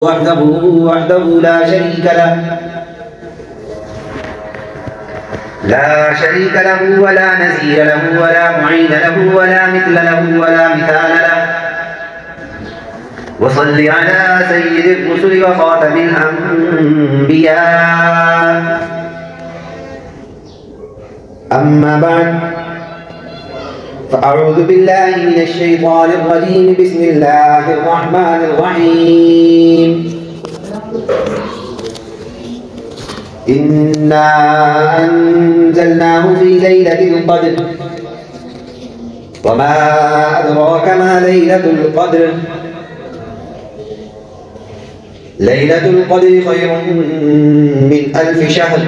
وحده لا شريك له ولا نزير له ولا معين له ولا مثل له ولا مثال له. وصل على سيد الرسل وخاتم الأنبياء. أما بعد، فأعوذ بالله من الشيطان الرجيم. بسم الله الرحمن الرحيم. إنا أنزلناه في ليلة القدر وما أدراك ما ليلة القدر. ليلة القدر خير من 1000 شهر.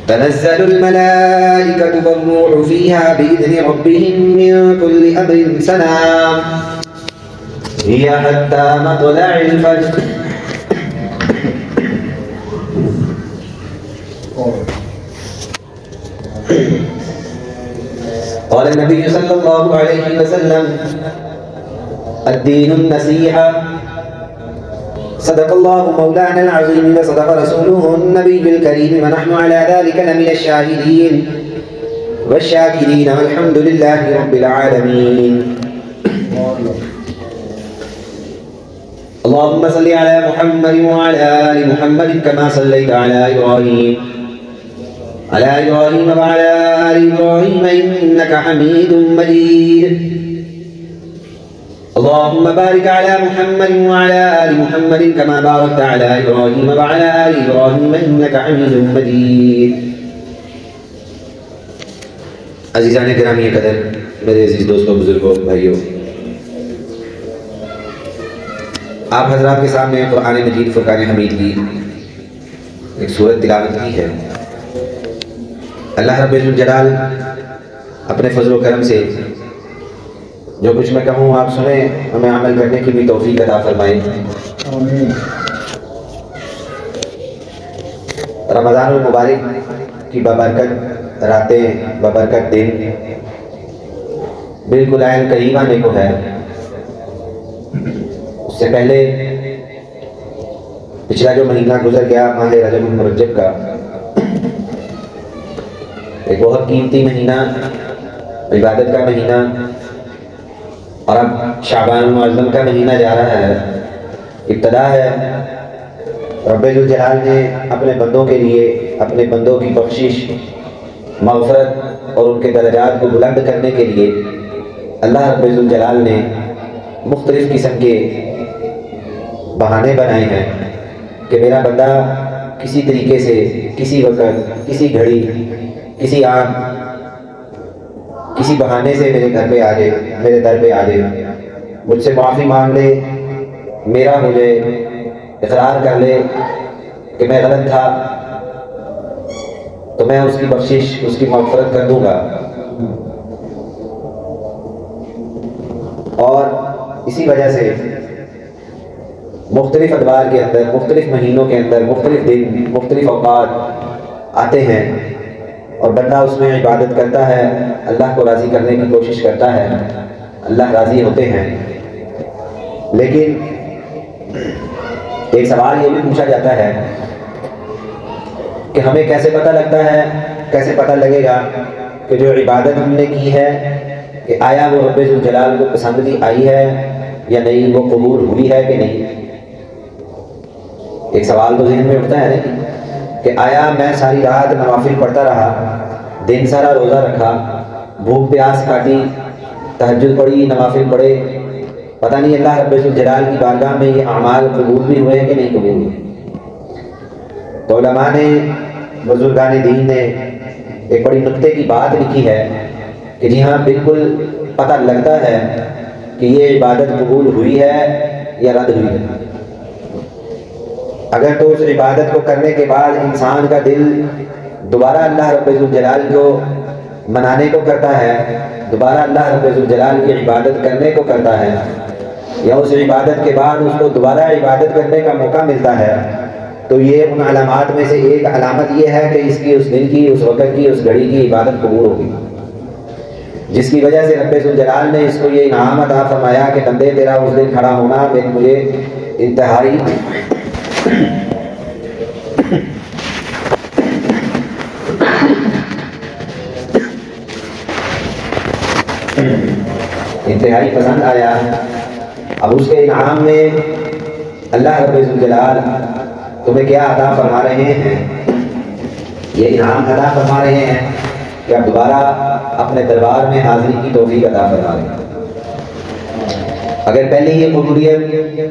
تنزل الملائكة والروح فيها بإذن ربهم من كل أمر سلام هي حتى مطلع الفجر. قال النبي صلى الله عليه وسلم: الدين النصيحة. صدق الله مولانا العظيم وصدق رسوله النبي الكريم، ونحن على ذلك لمن الشاهدين والشاكرين، والحمد لله رب العالمين. اللهم صل على محمد وعلى آل محمد كما صليت على إبراهيم وعلى آل إبراهيم إنك حميد مجيد. اللهم بارك على محمد وعلى آل محمد كما باركت على إبراهيم وعلى آل إبراهيم إنك حميد مجيد. عزیزان گرامی قدر، میرے عزیز دوستوں، بزرگوں، بھائیوں، آپ حضرات کے سامنے قرآن مجید فرقان حمید کی ایک سورت تلاوت کی ہے. اللہ رب الجلال اپنے فضل و کرم سے جو کچھ میں کہوں آپ سنیں، ہمیں عمل کرنے کی بھی توفیق عطا فرمائے. رمضان المبارک کی بابرکت راتیں، بابرکت دن بالکل عین قریب آنے کو ہے. اس سے پہلے پچھلا جو مہینہ گزر گیا ماہ رجب المرجب کا، ایک بہت قیمتی مہینہ، عبادت کا مہینہ، اور اب شعبان المعظم کا مہینہ جا رہا ہے. ابتدا ہے. رب الجلال نے اپنے بندوں کے لیے، اپنے بندوں کی بخشش، مغفرت اور ان کے درجات کو بلند کرنے کے لیے اللہ رب الجلال نے مختلف قسم کے بہانے بنائے ہیں کہ میرا بندہ کسی طریقے سے، کسی وقت، کسی گھڑی، کسی آن، کسی بہانے سے میرے گھر پہ آ جائے، میرے در پہ آ جائے، مجھ سے معافی مانگ لے، میرا مجھے اقرار کر لے کہ میں غلط تھا، تو میں اس کی بخشش، اس کی مغفرت کر دوں گا. اور اسی وجہ سے مختلف ادوار کے اندر، مختلف مہینوں کے اندر، مختلف دن، مختلف اوقات آتے ہیں اور بندہ اس میں عبادت کرتا ہے، اللہ کو راضی کرنے کی کوشش کرتا ہے، اللہ راضی ہوتے ہیں. لیکن ایک سوال یہ بھی پوچھا جاتا ہے کہ ہمیں کیسے پتہ لگتا ہے، کیسے پتہ لگے گا کہ جو عبادت ہم نے کی ہے کہ آیا وہ رب الجلال کو پسند بھی آئی ہے یا نہیں، وہ قبول ہوئی ہے کہ نہیں. ایک سوال تو ذہن میں اٹھتا ہے نا کہ آیا میں ساری رات نوافل پڑھتا رہا، دن سارا روزہ رکھا، بھوک پیاس کاٹی، تہجد پڑھی، نوافل پڑھے، پتہ نہیں اللہ رب الجلال کی بارگاہ میں یہ اعمال قبول بھی ہوئے ہیں کہ نہیں قبول ہوئے. تو علماء نے، بزرگان دین نے ایک بڑی نکتے کی بات لکھی ہے کہ جی ہاں، بالکل پتہ لگتا ہے کہ یہ عبادت قبول ہوئی ہے یا رد ہوئی ہے. اگر تو اس عبادت کو کرنے کے بعد انسان کا دل دوبارہ اللہ رب الجلال کو منانے کو کرتا ہے، دوبارہ اللہ رب الجلال کی عبادت کرنے کو کرتا ہے، یا اس عبادت کے بعد اس کو دوبارہ عبادت کرنے کا موقع ملتا ہے، تو یہ ان علامات میں سے ایک علامت یہ ہے کہ اس کی، اس دن کی، اس وقت کی، اس گھڑی کی عبادت قبول ہوگی. جس کی وجہ سے رب ذوالجلال نے اس کو یہ انعام عطا فرمایا کہ بندے تیرا اس دن کھڑا ہونا مجھے انتہائی پسند آیا۔ اب اس کے انعام میں اللہ رب ذوالجلال تمہیں کیا عطا فرما رہے ہیں؟ یہ انعام عطا فرما رہے ہیں کہ اب دوبارہ اپنے دربار میں حاضری کی توفیق عطا فرما رہے ہیں۔ اگر پہلی ہی قبولیت،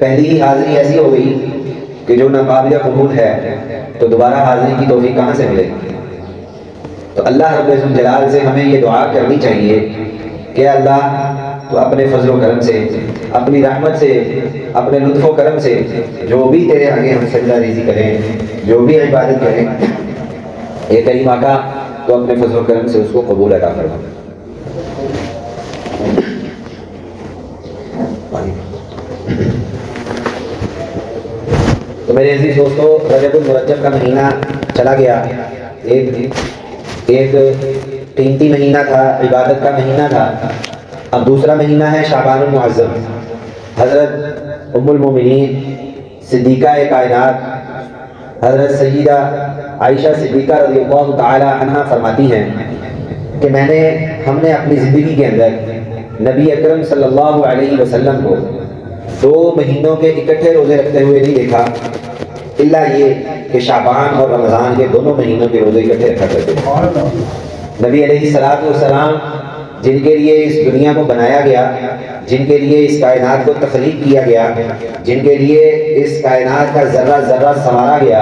پہلی ہی حاضری ایسی ہو گئی کہ جو ناقابل قبول ہے تو دوبارہ حاضری کی توفیق کہاں سے ملے گی؟ تو اللہ رب ذوالجلال سے ہمیں یہ دعا کرنی چاہیے کہ اللہ تو اپنے فضل و کرم سے، اپنی رحمت سے، اپنے لطف و کرم سے جو بھی تیرے آگے ہم سجدہ ریزی کریں، جو بھی عبادت کریں، اے کریم آقا تو اپنے فضل و کرم سے اس کو قبول عطا فرما۔ تو میرے عزیز دوستو، رجب المرجب کا مہینہ چلا گیا، ایک قیمتی مہینہ تھا، عبادت کا مہینہ تھا۔ اب دوسرا مہینہ ہے شعبان المعظم۔ حضرت ام المومنین صدیقہ کائنات حضرت سیدہ عائشہ صدیقہ رضی اللہ تعالی عنہ فرماتی ہیں کہ ہم نے اپنی زندگی کے اندر نبی اکرم صلی اللہ علیہ وسلم کو 2 مہینوں کے اکٹھے روزے رکھتے ہوئے نہیں دیکھا، الا یہ کہ شعبان اور رمضان کے دونوں مہینوں کے روزے اکٹھے رکھا کرتے تھے۔ نبی علیہ السلام جن کے لیے اس دنیا کو بنایا گیا، جن کے لیے اس کائنات کو تخلیق کیا گیا، جن کے لیے اس کائنات کا ذرہ ذرہ سنوارا گیا،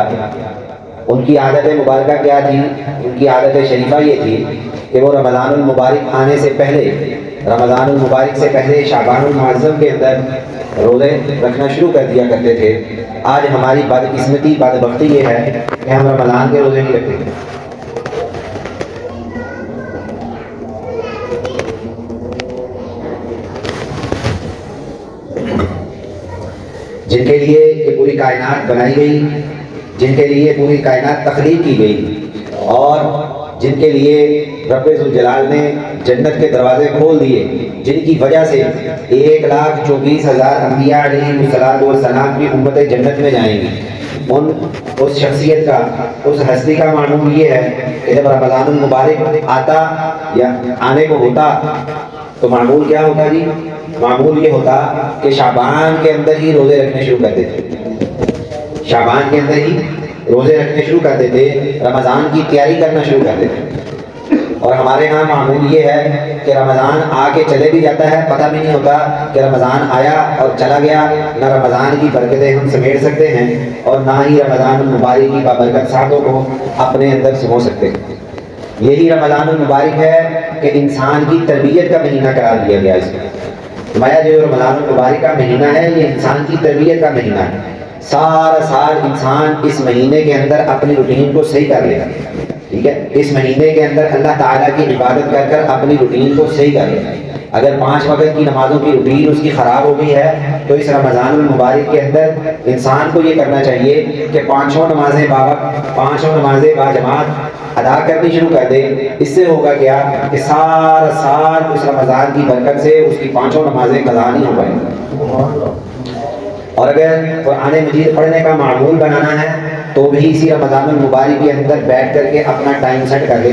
ان کی عادت مبارکہ کیا تھی؟ ان کی عادت شریفہ یہ تھی کہ وہ رمضان المبارک آنے سے پہلے، رمضان المبارک سے پہلے شعبان المعظم کے اندر روزے رکھنا شروع کر دیا کرتے تھے۔ آج ہماری بدقسمتی، بدبختی یہ ہے کہ ہم رمضان کے روزے نہیں رکھتے۔ جن کے لیے یہ پوری کائنات بنائی گئی، جن کے لیے پوری کائنات تخلیق کی گئی، اور جن کے لیے رب ذوالجلال نے جنت کے دروازے کھول دیے، جن کی وجہ سے 1,24,000 انبیاء علیہ السلام کی امتیں جنت میں جائیں گی، اس شخصیت کا، اس ہستی کا معمول یہ ہے کہ جب رمضان المبارک آتا یا آنے کو ہوتا تو معمول کیا ہوتا جی؟ معمول یہ ہوتا کہ شعبان کے اندر ہی روزے رکھنے شروع کر دیتے، شعبان کے اندر ہی روزے رکھنے شروع کر دیتے، رمضان کی تیاری کرنا شروع کر دیتے۔ اور ہمارے ہاں معمول یہ ہے کہ رمضان آ کے چلے بھی جاتا ہے، پتہ بھی نہیں ہوتا کہ رمضان آیا اور چلا گیا، نہ رمضان کی برکتیں ہم سمیٹ سکتے ہیں اور نہ ہی رمضان المبارک کی بابرکت ساتھوں کو اپنے اندر سمو سکتے ہیں۔ یہی رمضان المبارک ہے کہ انسان کی تربیت کا مہینہ قرار دیا گیا اس میں۔ فرمایا جو رمضان المبارک کا مہینہ ہے یہ انسان کی تربیت کا مہینہ ہے، سارا سال انسان اس مہینے کے اندر اپنی روٹین کو صحیح کر لے گا، ٹھیک ہے؟ اس مہینے کے اندر اللہ تعالیٰ کی عبادت کر کر اپنی روٹین کو صحیح کر لے گا۔ اگر 5 وقت کی نمازوں کی روٹین اس کی خراب ہو گئی ہے تو اس رمضان المبارک کے اندر انسان کو یہ کرنا چاہیے کہ 5 نمازیں باوقت، 5 نمازیں باجماعت ادا کرنی شروع کر دے۔ اس سے ہوگا کیا کہ سارا سال اس رمضان کی برکت سے اس کی 5 نمازیں قضا نہیں ہو پائیں۔ اور اگر قرآن مجید پڑھنے کا معمول بنانا ہے تو بھی اسی رمضان المبارک کے اندر بیٹھ کر کے اپنا ٹائم سیٹ کر لے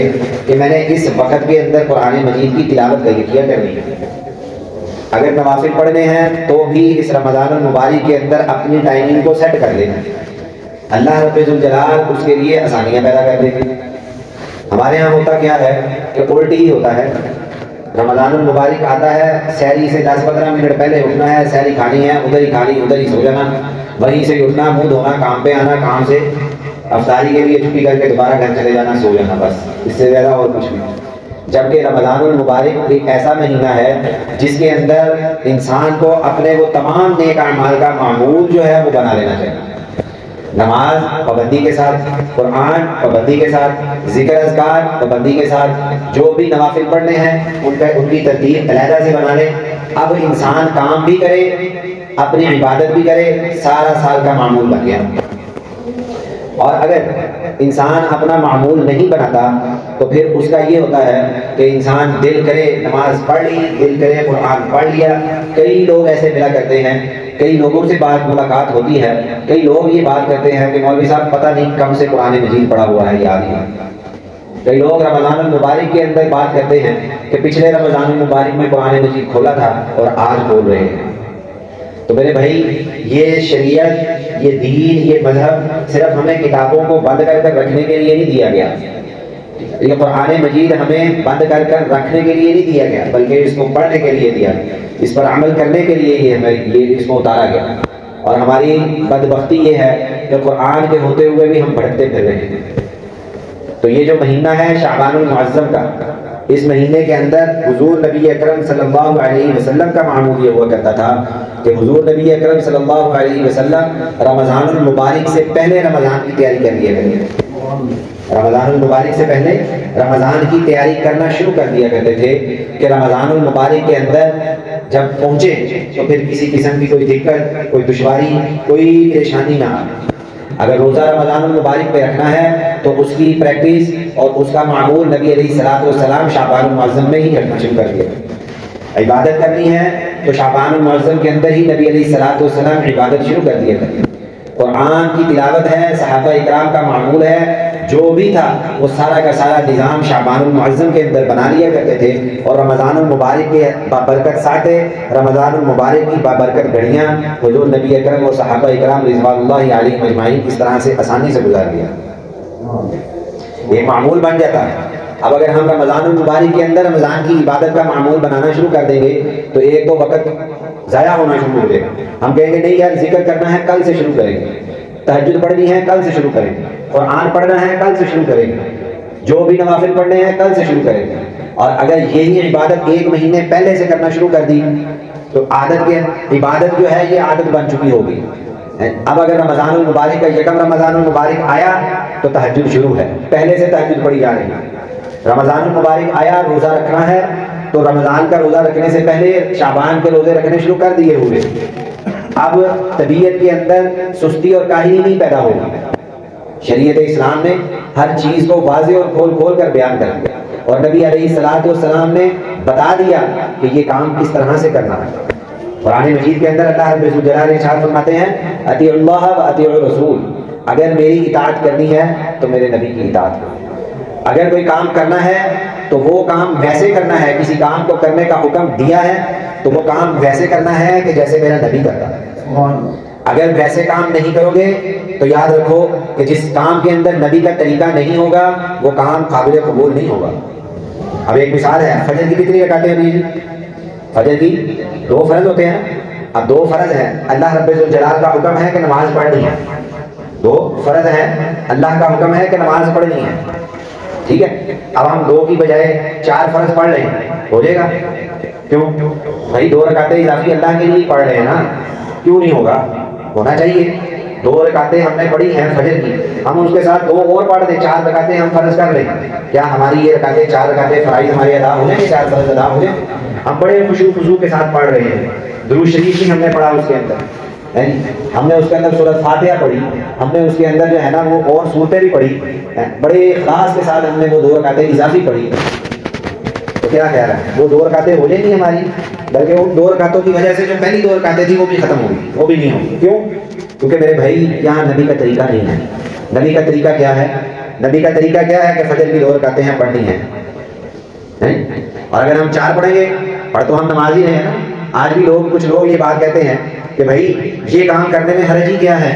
کہ میں نے اس وقت کے اندر قرآن مجید کی تلاوت کیا کرنی ہے۔ اگر نوافل پڑھنے ہیں تو بھی اس رمضان المبارک کے اندر اپنی ٹائمنگ کو سیٹ کر لینا، اللہ رب ذوالجلال اس کے لیے آسانیاں پیدا کر دے گی۔ ہمارے ہاں ہوتا کیا ہے کہ الٹی ہی ہوتا ہے، رمضان المبارک آتا ہے، سحری سے 10-15 منٹ پہلے اٹھنا ہے، سحری کھانی ہے، ادھر ہی کھانی، ادھر ہی سو جانا، وہیں سے اٹھنا، منہ دھونا، کام پہ آنا، کام سے افطاری کے لیے چھٹی کر کے دوبارہ گھر چلے جانا، سو جانا، بس اس سے زیادہ اور کچھ نہیں۔ جبکہ رمضان المبارک ایک ایسا مہینہ ہے جس کے اندر انسان کو اپنے وہ تمام نیک اعمال کا معمول جو ہے وہ بنا لینا چاہیے۔ نماز پابندی کے ساتھ، قرآن پابندی کے ساتھ، ذکر اذکار پابندی کے ساتھ، جو بھی نوافل پڑھنے ہیں ان کی ترتیب علیحدہ سے بنا لے۔ اب انسان کام بھی کرے، اپنی عبادت بھی کرے، سارا سال کا معمول بن گیا۔ اور اگر انسان اپنا معمول نہیں بناتا تو پھر اس کا یہ ہوتا ہے کہ انسان دل کرے نماز پڑھ لی، دل کرے قرآن پڑھ لیا. کئی لوگ ایسے ملا کرتے ہیں، کئی لوگوں سے بات ملاقات ہوتی ہے، کئی لوگ یہ بات کرتے ہیں کہ مولوی صاحب پتہ نہیں کم سے قرآن مجید پڑھا ہوا ہے یاد نہیں. کئی لوگ رمضان المبارک کے اندر بات کرتے ہیں کہ پچھلے رمضان المبارک میں قرآن مجید کھولا تھا اور آج کھول رہے ہیں. تو میرے بھائی یہ شریعت، یہ دین، یہ مذہب صرف ہمیں کتابوں کو بند کر کر رکھنے کے لیے نہیں دیا گیا. یہ قرآن مجید ہمیں بند کر کر رکھنے کے لیے نہیں دیا گیا، بلکہ اس کو پڑھنے کے لیے دیا گیا، اس پر عمل کرنے کے لیے یہ اس کو اتارا گیا. اور ہماری بدبختی یہ ہے کہ قرآن کے ہوتے ہوئے بھی ہم بھٹکتے پھر رہے ہیں. تو یہ جو مہینہ ہے شعبان المعظم کا، اس مہینے کے اندر حضور نبی اکرم صلی اللہ علیہ وسلم کا معمول یہ ہوا کرتا تھا کہ حضور نبی اکرم صلی اللہ علیہ وسلم رمضان المبارک سے پہلے رمضان کی تیاری کر لیا کرتے. رمضان المبارک سے پہلے رمضان کی تیاری کرنا شروع کر دیا کرتے تھے کہ رمضان المبارک کے اندر جب پہنچے تو پھر کسی قسم کی کوئی دقت، کوئی دشواری، کوئی پریشانی نہ آئے. اگر روزہ رمضان المبارک پہ رکھنا ہے تو اس کی پریکٹس اور اس کا معمول نبی علیہ الصلوۃ والسلام شعبان المعظم میں ہی کرنا شروع کر دیا. عبادت کرنی ہے تو شعبان المعظم کے اندر ہی نبی علیہ الصلوۃ والسلام عبادت شروع کر دیا کرتے. قرآن کی تلاوت ہے، صحابہ اکرام کا معمول ہے، جو بھی تھا وہ سارا کا سارا نظام شعبان المعظم کے اندر بنا لیا کرتے تھے. اور رمضان المبارک کے بابرکت ساٹھے، رمضان المبارک کی بابرکت گھڑیاں حضور نبی اکرم اور صحابہ اکرام رضوان اللہ علیہم اجمعین اس طرح سے آسانی سے گزار دیا. یہ معمول بن جاتا ہے. اب اگر ہم رمضان المبارک کے اندر رمضان کی عبادت کا معمول بنانا شروع کر دیں گے تو ایک تو وقت ضائع ہونا شروع ہو جائے گا. ہم کہیں گے نہیں یار ذکر کرنا ہے کل سے شروع کریں گے، تہجد پڑھنی ہے کل سے شروع کریں گے، قرآن پڑھنا ہے کل سے شروع کریں گے، جو بھی نوافل پڑھنے ہیں کل سے شروع کریں گے. اور اگر یہی عبادت ایک مہینے پہلے سے کرنا شروع کر دی تو عبادت جو ہے یہ عادت بن چکی ہوگی. اب اگر رمضان المبارک کا یکم رمضان المبارک آیا تو تہجد شروع ہے، پہلے سے تہجد پڑھی جا رہی ہے. رمضان المبارک آیا، روزہ رکھنا ہے تو رمضان کا روزہ رکھنے سے پہلے شعبان کے روزے رکھنے شروع کر دیے ہوئے. اب طبیعت کے اندر سستی اور کاہلی نہیں پیدا ہوگی. شریعت اسلام نے ہر چیز کو واضح اور کھول کھول کر بیان کر دیا اور نبی علیہ الصلوۃ والسلام نے بتا دیا کہ یہ کام کس طرح سے کرنا ہے. قرآن مجید کے اندر اللہ رب الجلال ارشاد فرماتے ہیں اطیعوا اللہ و اطیعوا الرسول، اگر میری اطاعت کرنی ہے تو میرے نبی کی اطاعت کرو. اگر کوئی کام کرنا ہے تو وہ کام ویسے کرنا ہے، کسی کام کو کرنے کا حکم دیا ہے تو وہ کام ویسے کرنا ہے کہ جیسے میرا نبی کرتا ہے. اگر ویسے کام نہیں کرو گے تو یاد رکھو کہ جس کام کے اندر نبی کا طریقہ نہیں ہوگا وہ کام قابل قبول نہیں ہوگا. اب ایک مثال ہے، فجر کی کتنی رکعتیں ہوئی؟ فجر کی 2 فرض ہوتے ہیں. اب 2 فرض ہیں، اللہ رب الجلال کا حکم ہے کہ نماز پڑھنی ہے. 2 فرض ہیں، اللہ کا حکم ہے کہ نماز پڑھنی ہے. ٹھیک ہے، اب ہم 2 کی بجائے 4 فرض پڑھ لیں، ہو جائے گا؟ کیوں بھائی 2 رکعتیں اضافی اللہ کے لیے پڑھ رہے ہیں نا، کیوں نہیں ہوگا؟ ہونا چاہیے. 2 رکعتیں ہم نے پڑھی ہیں فجر کی، ہم اس کے ساتھ 2 اور پڑھ دیں، 4 رکعتیں ہم فرض کر لیں. کیا ہماری یہ رکعتیں 4 رکعتیں فرائض ہمارے ادا ہو جائیں گے؟ 4 فرض ادا ہو جائیں؟ ہم بڑے خشوع کے ساتھ پڑھ رہے ہیں. درود شریف بھی ہم نے پڑھا اس کے اندر، ہم نے اس کے اندر سورۃ فاتحہ پڑھی، ہم نے اس کے اندر جو ہے نا وہ اور سورتیں بھی پڑھی، بڑے اخلاص کے ساتھ ہم نے وہ 2 رکعتیں اضافی پڑھی. تو کیا کہہ رہا ہے؟ وہ 2 رکعتیں ہو جائیں گی ہماری، بلکہ ان 2 رکعتوں کی وجہ سے جو پہلی 2 رکعتیں تھیں وہ بھی ختم ہوگی، وہ بھی نہیں ہوگی. کیوں؟ کیونکہ میرے بھائی یہاں نبی کا طریقہ نہیں ہے. نبی کا طریقہ کیا ہے؟ نبی کا طریقہ کیا ہے کہ فجر کی 2 رکعتیں ہیں پڑھنی ہیں. اور اگر ہم 4 پڑھیں گے، پڑھ تو ہم نماز ہی رہے ہیں نا. آج بھی کچھ لوگ یہ بات کہتے ہیں کہ بھائی یہ کام کرنے میں حرج ہی کیا ہے،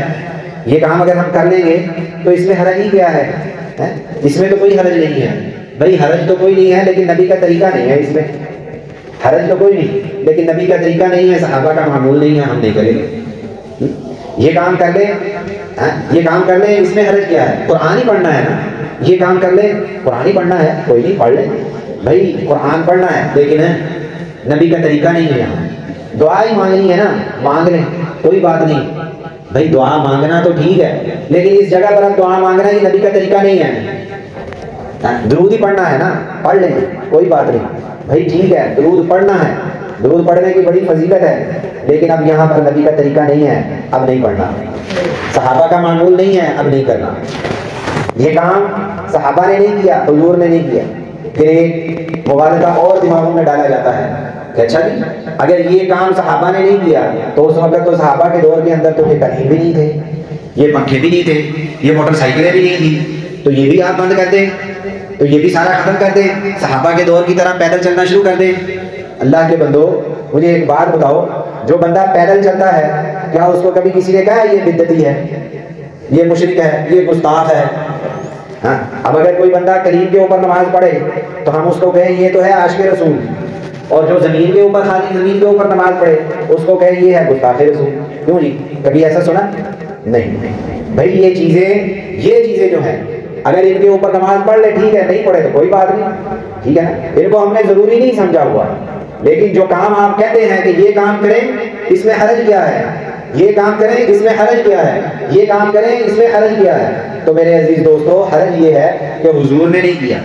یہ کام اگر ہم کر لیں گے تو اس میں حرج ہی کیا ہے، اس میں تو کوئی حرج نہیں ہے. بھائی حرج تو کوئی نہیں ہے لیکن نبی کا طریقہ نہیں ہے. اس میں حرج تو کوئی نہیں لیکن نبی کا طریقہ نہیں ہے، صحابہ کا معمول نہیں ہے، ہم نہیں کریں گے. یہ کام کر لیں، یہ کام کر لیں، اس میں حرج کیا ہے؟ قرآن ہی پڑھنا ہے نا. یہ کام کر لیں، قرآن ہی پڑھنا ہے، کوئی نہیں پڑھ لیں. بھائی قرآن پڑھنا ہے لیکن نبی کا طریقہ نہیں ہے. یہاں دعا ہی مانگنی ہے نا، مانگ لیں، کوئی بات نہیں. بھائی دعا مانگنا تو ٹھیک ہے لیکن اس جگہ پر اب دعا مانگنا یہ نبی کا طریقہ نہیں ہے. درود ہی پڑھنا ہے نا، پڑھ لیں، کوئی بات نہیں. بھائی ٹھیک ہے، درود پڑھنا ہے، درود پڑھنے کی بڑی فضیلت ہے، لیکن اب یہاں پر نبی کا طریقہ نہیں ہے، اب نہیں پڑھنا. صحابہ کا معمول نہیں ہے، اب نہیں کرنا. یہ کام صحابہ نے نہیں کیا، حضور نے نہیں کیا، پھر ایک مغالطہ اور دماغوں میں ڈالا جاتا ہے کہ اچھا جی اگر یہ کام صحابہ نے نہیں کیا تو اس وقت تو صحابہ کے دور کے اندر تو یہ کہیں بھی نہیں تھے، یہ پنکھے بھی نہیں تھے، یہ موٹر سائیکلیں بھی نہیں تھی، تو یہ بھی آپ بند کر دیں، تو یہ بھی سارا ختم کر دیں، صحابہ کے دور کی طرح پیدل چلنا شروع کر دیں۔ اللہ کے بندو مجھے ایک بات بتاؤ، جو بندہ پیدل چلتا ہے کیا اس کو کبھی کسی نے کہا یہ بدعتی ہے، یہ مشرک ہے، یہ گستاخ ہے؟ ہاں، اب اگر کوئی بندہ کریم کے اوپر نماز پڑھے تو ہم اس کو کہیں یہ تو ہے عاشق رسول، اور جو زمین کے اوپر خالی زمین کے اوپر نماز پڑھے اس کو کہیں یہ ہے گستاخ رسول۔ کیوں جی؟ کبھی ایسا سنا؟ نہیں بھائی، یہ چیزیں جو ہیں اگر ان کے اوپر نماز پڑھ لے ٹھیک ہے، نہیں پڑھے تو کوئی بات نہیں، ٹھیک ہے نا، ان کو ہم نے ضروری نہیں سمجھا ہوا، لیکن جو کام آپ کہتے ہیں کہ یہ کام کریں اس میں حرج کیا ہے، یہ کام کریں اس میں حرج کیا ہے، یہ کام کریں اس میں حرج کیا ہے، تو میرے عزیز دوستو حرج یہ ہے کہ حضور نے نہیں کیا،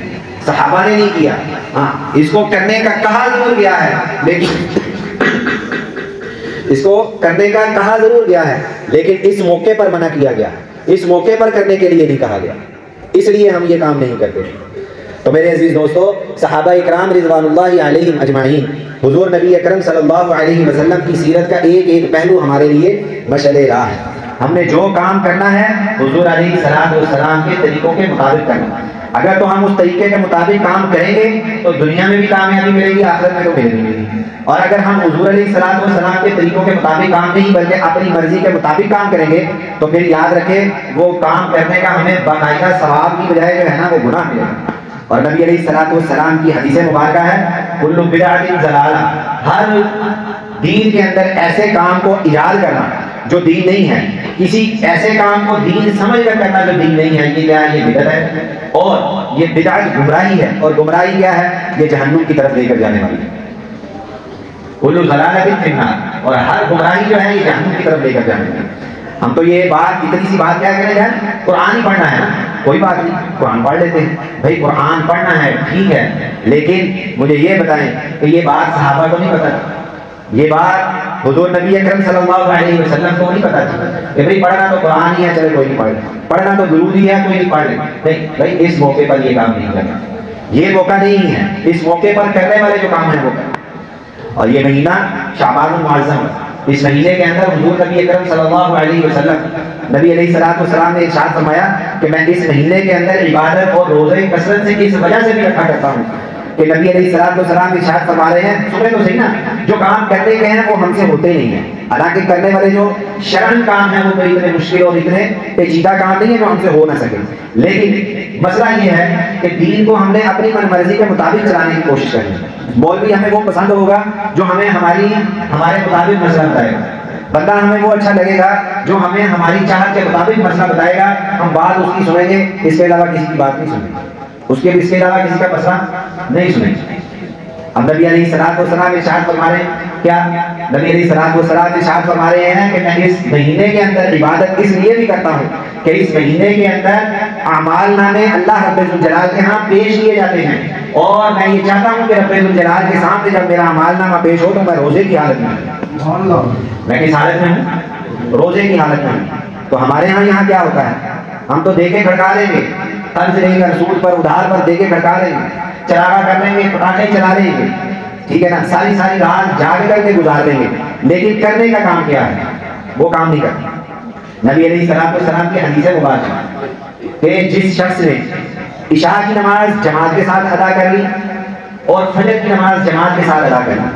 صحابہ نے نہیں کیا، ہاں اس کو کرنے کا کہا ضرور گیا ہے، لیکن اس کو کرنے کا کہا ضرور گیا ہے لیکن اس موقع پر منع کیا گیا، اس موقع پر کرنے کے لیے نہیں کہا گیا، اس لیے ہم یہ کام نہیں کرتے۔ تو میرے عزیز دوستو، صحابہ اکرام رضوان اللہ علیہم اجمعین، حضور نبی اکرم صلی اللہ علیہ وسلم کی سیرت کا ایک ایک پہلو ہمارے لیے مشعل راہ ہے۔ ہم نے جو کام کرنا ہے حضور علیہ الصلوۃ والسلام کے طریقوں کے مطابق کرنا ہے۔ اگر تو ہم اس طریقے کے مطابق کام کریں گے تو دنیا میں بھی کامیابی ملے گی، آخرت میں تو ملے گی، اور اگر ہم حضور علیہ الصلوۃ والسلام کے طریقوں کے مطابق کام نہیں بلکہ اپنی مرضی کے مطابق کام کریں گے تو پھر یاد رکھیں وہ کام کرنے کا ہمیں باقاعدہ ثواب کی بجائے جو ہے نا وہ گناہ ملے گا۔ اور نبی علیہ الصلوۃ والسلام کی حدیث مبارکہ ہے کل بدعۃ ضلالہ، ہر دین کے اندر ایسے کام کو ایجاد کرنا جو دین نہیں ہے، کسی ایسے کام کو دین سمجھ کر کرنا جو دین نہیں ہے، یہ کیا ہے؟ یہ بدعت ہے، اور یہ بدعت گمراہی ہے، اور گمراہی کیا ہے؟ یہ جہنم کی طرف لے کر جانے والی ہے، کل ضلالۃ فی النار، اور ہر گمراہی جو ہے یہ جہنم کی طرف لے کر جانے والی ہے۔ ہم تو یہ بات اتنی سی بات کیا کریں جائیں، قرآن ہی پڑھنا ہے نا، کوئی بات نہیں قرآن پڑھ لیتے ہیں بھائی، قرآن پڑھنا ہے ٹھیک ہے، لیکن مجھے یہ بتائیں کہ یہ بات صحابہ کو نہیں پتہ، یہ بات حضور نبی اکرم صلی اللہ علیہ وسلم کو نہیں پتہ تھی کہ بھائی پڑھنا تو قرآن ہی ہے، چلے کوئی نہیں پڑھ لے، پڑھنا تو ضروری ہے کوئی نہیں پڑھ لے، نہیں بھائی اس موقع پر یہ کام نہیں کرنا، یہ موقع نہیں ہے، اس موقع پر کرنے والے جو کام ہیں وہ کریں۔ اور یہ مہینہ شعبان المعظم، اس مہینے کے اندر حضور نبی اکرم صلی اللہ علیہ وسلم نبی علیہ الصلوۃ والسلام نے ارشاد فرمایا کہ میں اس مہینے کے اندر عبادت اور روزے کثرت سے اس وجہ سے بھی رکھا کرتا ہوں کہ نبی علیہ الصلوۃ والسلام ارشاد فرما رہے ہیں، سنیں تو صحیح نا، جو کام کرنے کے ہیں وہ ہم سے ہوتے نہیں ہیں، حالانکہ کرنے والے جو شرعن کام ہیں وہ کوئی اتنے مشکل اور اتنے پیچیدہ کام نہیں ہے جو ہم سے ہو نہ سکے، لیکن مسئلہ یہ ہے کہ دین کو ہم نے اپنی من مرضی کے مطابق چلانے کی کوشش کرنی ہے۔ مولوی ہمیں وہ پسند ہوگا جو ہمیں ہمارے مطابق مسئلہ بتائے گا، بندہ ہمیں وہ اچھا لگے گا جو ہمیں ہماری چاہت کے مطابق مسئلہ بتائے گا، ہم بات اس کی سنیں گے، اس کے علاوہ کسی کی بات نہیں سنیں گے، اس کے علاوہ کسی کا مسئلہ نہیں سنیں گے۔ اب نبی علیہ الصلوۃ والسلام ارشاد فرما رہے ہیں کیا؟ نبی علیہ الصلوۃ والسلام ارشاد فرما رہے ہیں کہ میں اس مہینے کے اندر عبادت اس لیے بھی کرتا ہوں کہ اس مہینے کے اندر اعمال نامے اللہ رب الجلال کے ہاں پیش کیے جاتے ہیں، اور میں یہ چاہتا ہوں کہ رب الجلال کے سامنے جب میرا اعمال نامہ پیش ہو تو میں روزے کی حالت میں ہوں۔ میں کس حالت میں ہوں؟ روزے کی حالت میں ہوں۔ تو ہمارے ہاں یہاں کیا ہوتا ہے؟ ہم تو دے کے کھڑکا لیں گے، قرض لے کر سود پر ادھار پر دے کے کھڑکا لیں گے، چراغا کر لیں گے، پٹاخے چلا لیں گے، ٹھیک ہے نا، ساری رات جاگ کر کے گزار دیں گے، لیکن کرنے کا کام کیا ہے؟ وہ کام نہیں کرتا۔ نبی علیہ الصلوۃ والسلام کی حدیث مبارکہ کہ جس شخص نے عشاء کی نماز جماعت کے ساتھ ادا کر لی اور فجر کی نماز جماعت کے ساتھ ادا کر لی،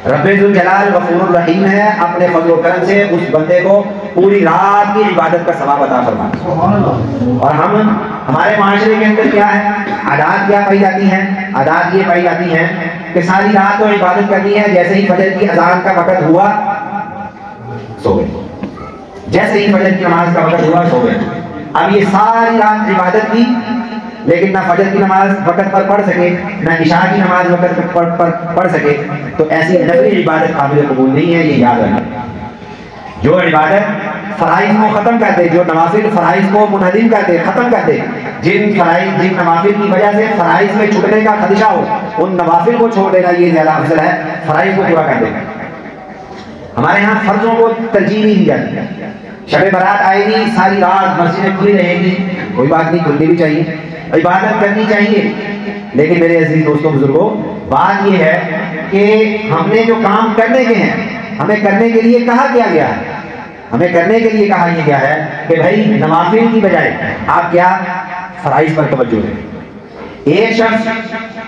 رب الجلال غفور الرحیم ہے، اپنے فضل و کرم سے اس بندے کو پوری رات کی عبادت کا ثواب عطا فرماتا۔ اور ہمارے معاشرے کے اندر کیا ہے؟ عادات کیا پائی جاتی ہیں؟ عادات یہ پائی جاتی ہیں کہ ساری رات تو عبادت کرنی ہے، جیسے ہی فجر کی اذان کا وقت ہوا سو گئے، جیسے ہی فجر کی نماز کا وقت ہوا سو گئے۔ اب یہ ساری رات عبادت کی لیکن نہ فجر کی نماز وقت پر پڑھ سکے، نہ عشاء کی نماز وقت پر پڑھ سکے، تو ایسی نفلی عبادت قابل قبول نہیں ہے، یہ یاد رکھنا۔ جو عبادت فرائض کو ختم کر دے، جو نوافل فرائض کو منہدم کر دے، ختم کر دے، جن نوافل کی وجہ سے فرائض میں چھٹنے کا خدشہ ہو، ان نوافل کو چھوڑ دینا یہ زیادہ افضل ہے فرائض کو پورا کر دینا۔ ہمارے ہاں فرضوں کو ترجیح نہیں دی جاتی۔ شب برات آئے گی، ساری رات مسجدیں کھلی رہے گی، کوئی بات نہیں، کھلنی بھی چاہیے، عبادت کرنی چاہیے، لیکن میرے عزیز دوستوں بزرگوں بات یہ ہے کہ ہم نے جو کام کرنے کے ہیں ہمیں کرنے کے لیے کہا کیا گیا ہے، ہمیں کرنے کے لیے کہا یہ گیا ہے کہ بھائی نوافل کی بجائے آپ کیا فرائض پر توجہ دیں۔ ایک شخص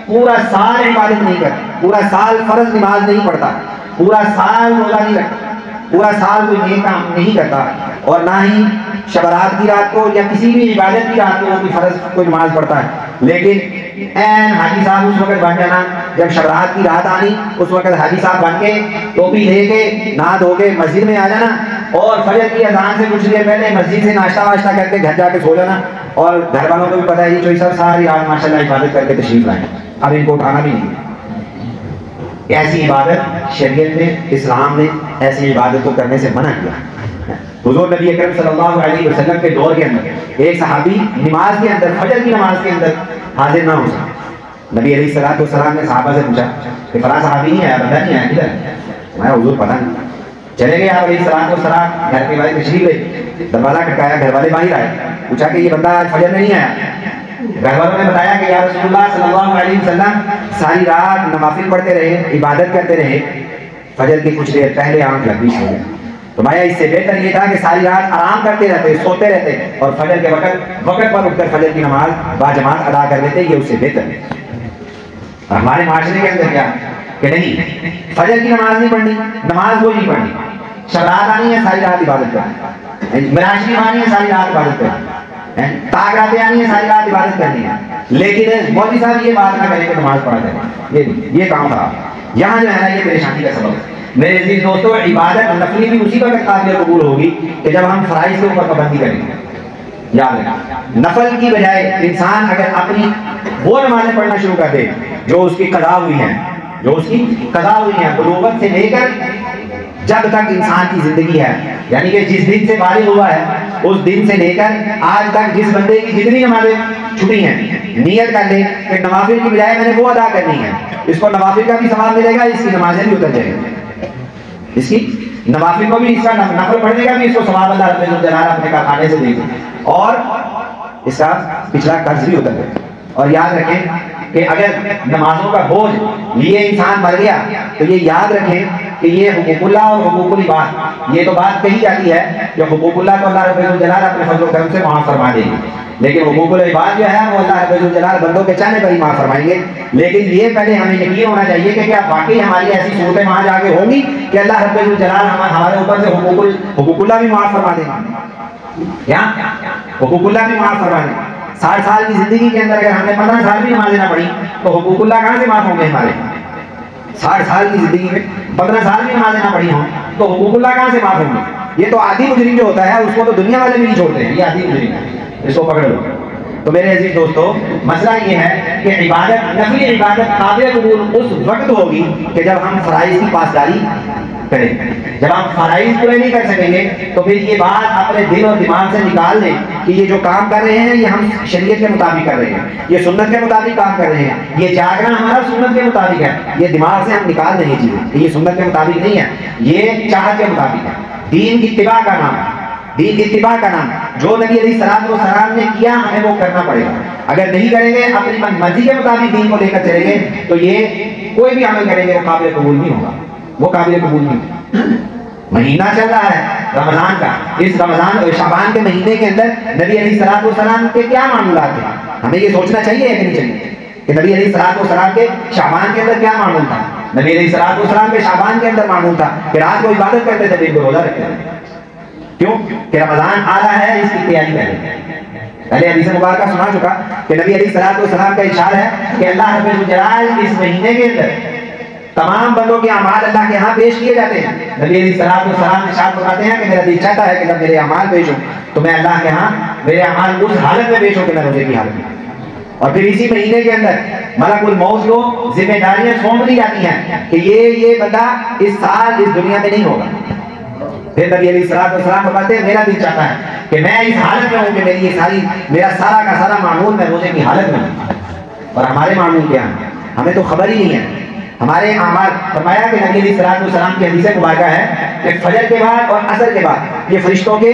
پورا سال عبادت نہیں کرتا، پورا سال فرض نماز نہیں پڑھتا، پورا سال روزہ نہیں رکھتا، پورا سال کوئی نیک کام نہیں کرتا، اور نہ ہی شبرات کی رات کو یا کسی بھی عبادت کی رات کو کوئی فرض کوئی نماز پڑھتا ہے، لیکن این حاجی صاحب اس وقت بن جانا، جب شبرات کی رات آنی اس وقت حاجی صاحب بن کے ٹوپی لے کے نہا دھو کے مسجد میں آ جانا، اور فجر کی اذان سے کچھ دیر پہلے مسجد سے ناشتہ واشتہ کر کے گھر جا کے سو جانا، اور گھر والوں کو بھی پتہ ہے یہ چوئی صاحب ساری رات ماشاء اللہ عبادت کر کے تشریف لائیں، اب ان کو اٹھانا بھی نہیں۔ ایسی عبادت شریعت نے، اسلام نے ایسی عبادت کو کرنے سے منع کیا۔ حضور نبی اکرم صلی اللہ علیہ وسلم کے دور کے اندر ایک صحابی نماز کے اندر، فجر کی نماز کے اندر حاضر نہ ہو سکے۔ نبی علیہ السلام نے صحابہ سے پوچھا کہ فلاں صحابی نہیں آیا، بندہ نہیں آیا، کدھر ہے؟ میں حضور پتہ نہیں۔ چلے گئے آپ علیہ السلام گھر کے باہر تشریف لے، دروازہ کھٹکایا، گھر والے باہر آئے، پوچھا کہ یہ بندہ آج فجر میں نہیں آیا۔ گھر والوں نے بتایا کہ یا رسول اللہ صلی اللہ علیہ وسلم ساری رات نوافل پڑھتے رہے، عبادت کرتے رہے، فجر کی کچھ دیر پہلے آنکھ لگ گئی، سو گئے۔ تو میں اس سے بہتر یہ تھا کہ ساری رات آرام کرتے رہتے، سوتے رہتے، اور فجر کے وقت پر اٹھ کر فجر کی نماز باجماعت ادا کر لیتے، یہ اس سے بہتر ہے۔ اور ہمارے معاشرے کے اندر کیا کہ نہیں، فجر کی نماز نہیں پڑھنی، نماز کوئی نہیں پڑھنی، شبرات آنی ہے ساری رات عبادت کرنی، مراشی آنی ہے ساری رات عبادت کرنی، تاغراتیں آنی ہے ساری رات عبادت کرنی ہے، لیکن مولوی صاحب یہ بات نہ کریں کہ نماز پڑھا جائے، یہ کام خراب، یہاں جو ہے نا یہ پریشانی کا سبب ہے۔ میرے عزیز دوستو عبادت نفلی بھی اسی وقت قابل قبول ہوگی کہ جب ہم فرائض کے اوپر پابندی کریں گے۔ یاد رکھیں، نفل کی بجائے انسان اگر اپنی وہ نمازیں پڑھنا شروع کر دے جو اس کی قضا ہوئی ہیں، جو اس کی قضا ہوئی ہیں، بلوغت سے لے کر جب تک انسان کی زندگی ہے، یعنی کہ جس دن سے بالغ ہوا ہے اس دن سے لے کر آج تک جس بندے کی جتنی نمازیں چھٹی ہیں، نیت کر لے کہ نوافل کی بجائے میں نے وہ ادا کرنی ہے، اس کو نوافل کا بھی ثواب ملے گا، اس کی نمازیں بھی اتر جائیں گی، اس کی نوافل کو بھی، اس کا نفل پڑھنے کا بھی اس کو ثواب اللہ رب الجلال اپنے کارخانے سے دے گا، اور اس کا پچھلا قرض بھی اتر گیا۔ اور یاد رکھیں کہ اگر نمازوں کا بوجھ لیے انسان مر گیا تو یہ یاد رکھیں کہ یہ حقوق اللہ اور حقوق العباد، یہ تو بات کہی جاتی ہے کہ حقوق اللہ تو اللہ رب الجلال اپنے فضل و کرم سے معاف فرما دے گی، لیکن حقوق العباد جو ہے وہ اللہ رب الجلال بندوں کے چاہنے پر ہی معاف فرمائیں گے۔ لیکن یہ پہلے ہمیں یقین ہونا چاہیے کہ کیا واقعی ہماری ایسی صورتیں وہاں جا کے ہوں گی کہ اللہ رب الجلال ہمارے اوپر سے حقوق اللہ بھی معاف فرما دیں گے، کیا حقوق اللہ بھی معاف فرما دیں گے؟ 60 سال کی زندگی کے اندر اگر ہم نے 15 سال بھی نمازیں نہ پڑھی تو حقوق اللہ کہاں سے معاف ہوں گے ہمارے؟ 60 سال کی زندگی میں 15 سال بھی نمازیں نہ پڑھی ہوں تو حقوق اللہ کہاں سے معاف ہوں گے؟ یہ تو عادی مجرم جو ہوتا ہے اس کو تو دنیا والے بھی نہیں چھوڑتے ہیں، یہ عادی مجرم ہے، اس کو پکڑ لو۔ تو میرے عزیز دوستو مسئلہ یہ ہے کہ عبادت، نفلی عبادت قابل قبول اس وقت ہوگی کہ جب ہم فرائض کی پاسداری کریں۔ جب ہم فرائض پورے نہیں کر سکیں گے تو پھر یہ بات اپنے دل اور دماغ سے نکال دیں کہ یہ جو کام کر رہے ہیں یہ ہم شریعت کے مطابق کر رہے ہیں، یہ سنت کے مطابق کام کر رہے ہیں، یہ جاگنا ہمارا سنت کے مطابق ہے، یہ دماغ سے ہم نکال دیں یہ چیزیں کہ یہ سنت کے مطابق نہیں ہے، یہ چاہت کے مطابق ہے۔ دین کی اتباع کا نام ہے، دین کی اتباع کا نام، جو نبی علیہ السلام نے کیا ہمیں وہ کرنا پڑے گا۔ اگر نہیں کریں گے، اپنی مرضی کے مطابق دین کو لے کر چلیں گے تو یہ کوئی بھی عمل کریں گے وہ قابل قبول نہیں ہوگا، وہ قابل قبول نہیں ہوگا۔ مہینہ چل رہا ہے رمضان کا، اس رمضان اور شعبان کے مہینے کے اندر نبی علیہ السلام کے کیا معمولات تھے؟ ہمیں یہ سوچنا چاہیے کہ نہیں چاہیے کہ نبی علیہ السلام کے شعبان کے اندر کیا معمول تھا؟ نبی علیہ السلام کے شعبان کے اندر معمول تھا کہ رات کو عبادت کرتے تھے، دن کو روزہ رکھتے تھے۔ کیوں کہ رمضان آ رہا ہے، اس کی تیاری کریں۔ پہلے حدیث مبارکہ سنا چکا کہ نبی علیہ السلام کا ارشاد ہے کہ اللہ رب الجلال اس مہینے کے اندر تمام بندوں کے اعمال اللہ کے ہاں پیش کیے جاتے ہیں۔ نبی علیہ السلام ارشاد فرماتے ہیں کہ میرا دل چاہتا ہے کہ جب میرے اعمال پیش ہوں تو میں اللہ کے ہاں میرے اعمال اس حالت میں پیش ہوں کہ میں روزے کی حالت میں۔ اور پھر اسی مہینے کے اندر ملک الموت کو ذمہ داریاں سونپ دی جاتی ہیں کہ یہ بندہ اس سال اس دنیا میں نہیں ہوگا۔ پھر نبی علیہ السلام فرماتے ہیں میرا دل چاہتا ہے کہ میں اس حالت میں ہوں کہ میرا سارا کا سارا معمول میں روزے کی حالت میں ہوں۔ اور ہمارے معمول کیا ہیں ہمیں تو خبر ہی نہیں ہے۔ ہمارے اعمال، فرمایا کہ نبی علیہ السلام کی حدیث مبارکہ ہے کہ فجر کے بعد اور عصر کے بعد یہ فرشتوں کے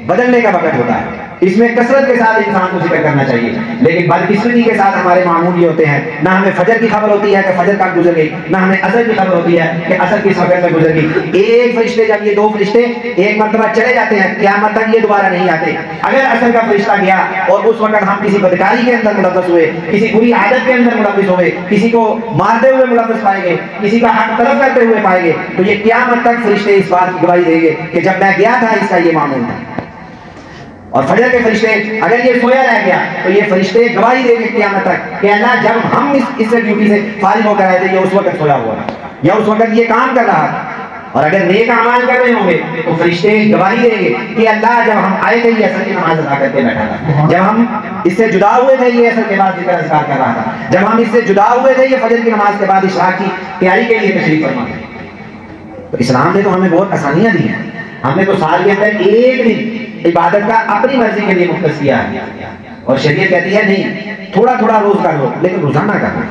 بدلنے کا وقت ہوتا ہے، اس میں کثرت کے ساتھ انسان کو ذکر کرنا چاہیے، لیکن بدقسمتی کے ساتھ ہمارے معمول یہ ہوتے ہیں، نہ ہمیں فجر کی خبر ہوتی ہے کہ فجر کب گزر گئی، نہ ہمیں عصر کی خبر ہوتی ہے کہ عصر کس وقت میں گزر گئی۔ ایک فرشتے جب یہ دو فرشتے ایک مرتبہ چلے جاتے ہیں، قیامت تک یہ دوبارہ نہیں آتے۔ اگر عصر کا فرشتہ گیا اور اس وقت ہم کسی بدکاری کے اندر ملوث ہوئے، کسی بری عادت کے اندر ملوث ہوئے، کسی کو مارتے ہوئے ملوث پائیں گے، کسی کا حق طلب کرتے ہوئے پائیں گے، تو یہ قیامت تک فرشتے اس بات کی گواہی دیں گے کہ جب میں گیا تھا اس کا یہ معمول تھا۔ اور فجر کے فرشتے اگر یہ سویا رہ گیا تو یہ فرشتے گواہی دیں گے قیامت تک کہ اللہ جب ہم اس ڈیوٹی سے فارغ ہو کر آئے تھے یہ اس وقت سویا ہوا یا اس وقت یہ کام کر رہا تھا۔ اور اگر نیک اعمال کر رہے ہوں گے تو فرشتے گواہی دیں گے کہ اللہ جب ہم آئے تھے یہ عصر کی نماز ادا کر کے بیٹھا تھا، جب ہم اس سے جدا ہوئے تھے یہ عصر کے بعد ذکر اذکار کر رہا تھا، جب ہم اس سے جدا ہوئے تھے یہ فجر کی نماز کے بعد اشراق کی تیاری کے لیے تشریف فرما تھے۔ تو اسلام نے تو ہمیں بہت آسانیاں دی ہیں، ہم نے تو سال کے اندر ایک دن عبادت کا اپنی مرضی کے لیے مختص کیا ہے، اور شریعت کہتی ہے نہیں تھوڑا تھوڑا روز کر لو لیکن روزانہ کر لو،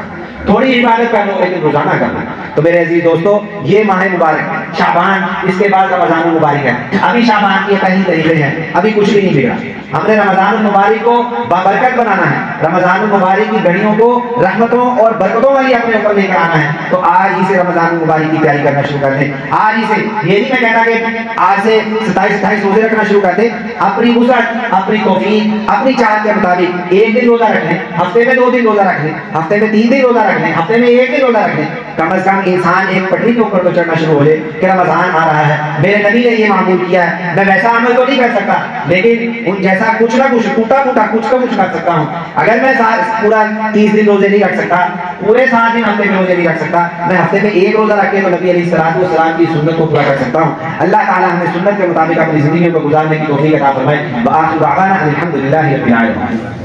تھوڑی عبادت کر لو لیکن روزانہ کر لو۔ تو میرے عزیز دوستو یہ ماہ مبارک شعبان، اس کے بعد رمضان المبارک ہے، ابھی شعبان کی پہلی تاریخیں ہیں، ابھی کچھ بھی نہیں بگڑا۔ ہم نے رمضان المبارک کو بابرکت بنانا ہے، رمضان المبارک کی گھڑیوں کو رحمتوں اور برکتوں والی اپنے اوپر لے کر آنا ہے، تو آج ہی سے رمضان المبارک کی تیاری کرنا شروع کر دیں۔ آج ہی سے، یہ نہیں میں کہتا کہ آج سے 27 روزے رکھنا شروع کر دیں، اپنی وسعت، اپنی توفیق، اپنی چاہت کے مطابق ایک دن روزہ رکھ لیں، ہفتے میں 2 دن روزہ رکھ لیں، ہفتے میں 3 دن روزہ رکھ لیں، ہفتے میں 1 دن روزہ رکھ لیں، کم از کم انسان ایک پٹری کے اوپر تو چڑھنا شروع ہو جائے کہ رمضان آ رہا ہے، میرے نبی نے یہ معمول کیا ہے، میں ویسا عمل تو نہیں کر سکتا لیکن ان جیسا کچھ نہ کچھ ٹوٹا پھوٹا کچھ نہ کچھ کر سکتا ہوں۔ اگر میں پورا 30 دن روزے نہیں رکھ سکتا، پورے 7 دن ہفتے میں روزے نہیں رکھ سکتا، میں ہفتے میں 1 روزہ رکھ کے تو نبی علیہ السلام کی سنت کو پورا کر سکتا ہوں۔ اللہ تعالیٰ ہمیں سنت کے مطابق اپنی زندگی کو گزارنے کی توفیق عطا فرمائے۔ وآخر دعوانا الحمدللہ رب العالمین۔